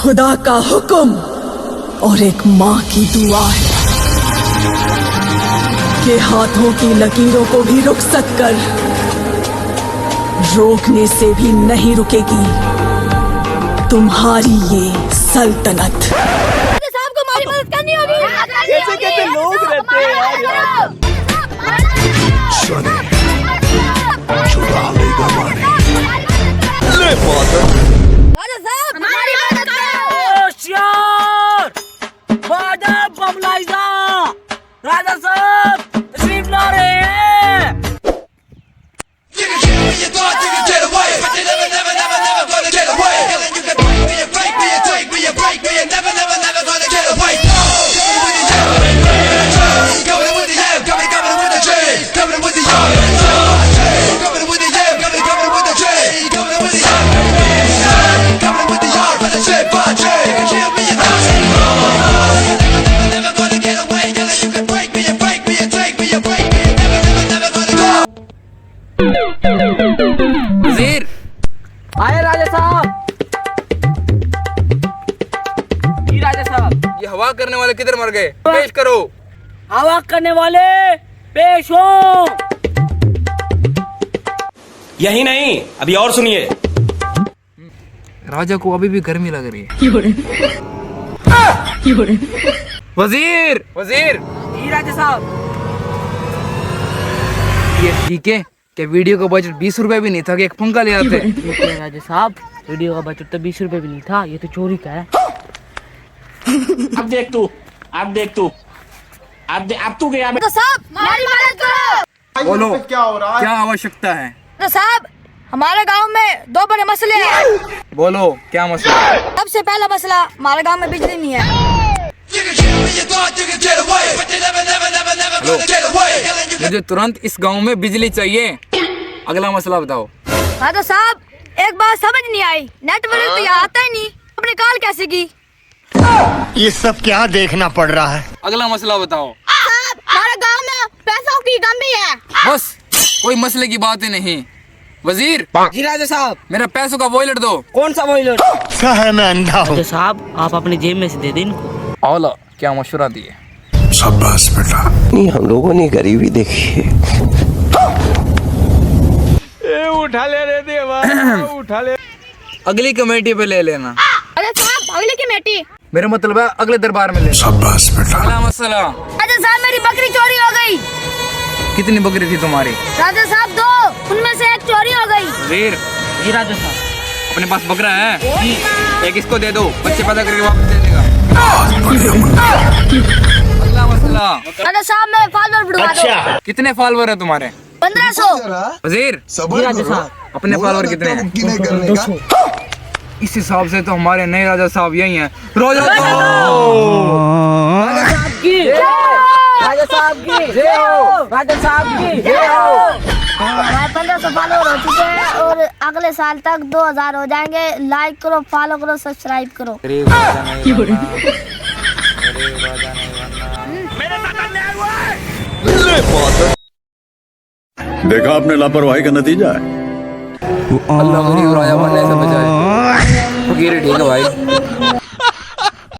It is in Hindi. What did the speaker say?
खुदा का हुक्म और एक माँ की दुआ है कि हाथों की लकीरों को भी रुखसत कर, रोकने से भी नहीं रुकेगी तुम्हारी ये सल्तनत। साहब को हमारी मदद करनी होगी। कैसे कैसे लोग रहते हैं यार। राजा साहब हमारी मदद करो। होशियार बादल बमलाइजा राजा साहब तशरीफ ला रहे हैं। वजीर आए राजा साहब। जी राजा साहब। ये हवा करने वाले किधर मर गए? पेश करो। हवा करने वाले पेश हो। यही नहीं, अभी और सुनिए। राजा को अभी भी गर्मी लग रही है। वजीर वजीर। जी राजा साहब। ये ठीक है कि वीडियो का बजट 20 रुपए भी नहीं था कि एक पंखा ले आते। देखिए राजा साहब, वीडियो का बजट तो 20 रुपए भी नहीं था, ये तो चोरी का है। अब देख तू गया। तो साहब हमारी मदद करो। बोलो क्या हो रहा है? क्या आवश्यकता है? तो साहब हमारे गांव में दो बड़े मसले हैं। बोलो क्या मसला है? सबसे पहला मसला, हमारे गांव में बिजली नहीं है। मुझे तुरंत इस गांव में बिजली चाहिए। अगला मसला बताओ। हाँ तो साहब एक बात समझ नहीं आई, नेटवर्क तो यहाँ आता ही नहीं, अपनी कॉल कैसे की? ये सब क्या देखना पड़ रहा है। अगला मसला बताओ। साहब हमारे गांव में पैसों की कमी है। बस कोई मसले की बात ही नहीं। वजीर। जी राजा साहब। मेरा पैसों का वॉलेट दो। कौन सा बॉयलर? है मैं अंधा हूँ। राजा साहब आप अपनी जेब में से दे दें इनको। औला क्या मशवरा दिए। शाबाश बेटा। हम लोगों ने गरीबी देखी है। उठा ले रे देवा, उठा ले। अगली कमेटी पे ले लेना। अरे साहब अगली कमेटी। मेरा मतलब है अगले दरबार में ले। शाबाश बेटा। अगला मसला। राजा साहब मेरी बकरी चोरी हो गई। कितनी बकरी थी तुम्हारी? राजा साहब दो, उनमें से एक चोरी हो गई। वजीर जी राजा साहब। अपने पास बकरा है? एक इसको दे दो, बच्चे पैदा करके वापस दे देगा। अगला मसला। राजा साहब मेरे फॉलोअर बढ़वा दो। कितने फॉलोअर है तुम्हारे? 1500। वजीर जी राजा साहब। अपने फॉलोअर कितने हैं? इस हिसाब से तो हमारे नए राजा साहब यही हैं। राजा साहब की राजा साहब की जय हो। राजा साहब की जय हो। हमारे 1500 फॉलोअर हो चुके हैं और अगले साल तक 2000 हो जाएंगे। लाइक करो, फॉलो करो, सब्सक्राइब करो। देखा आपने लापरवाही का नतीजा है। अल्लाह गरीब राजा बनने से बचाए। ठीक है भाई।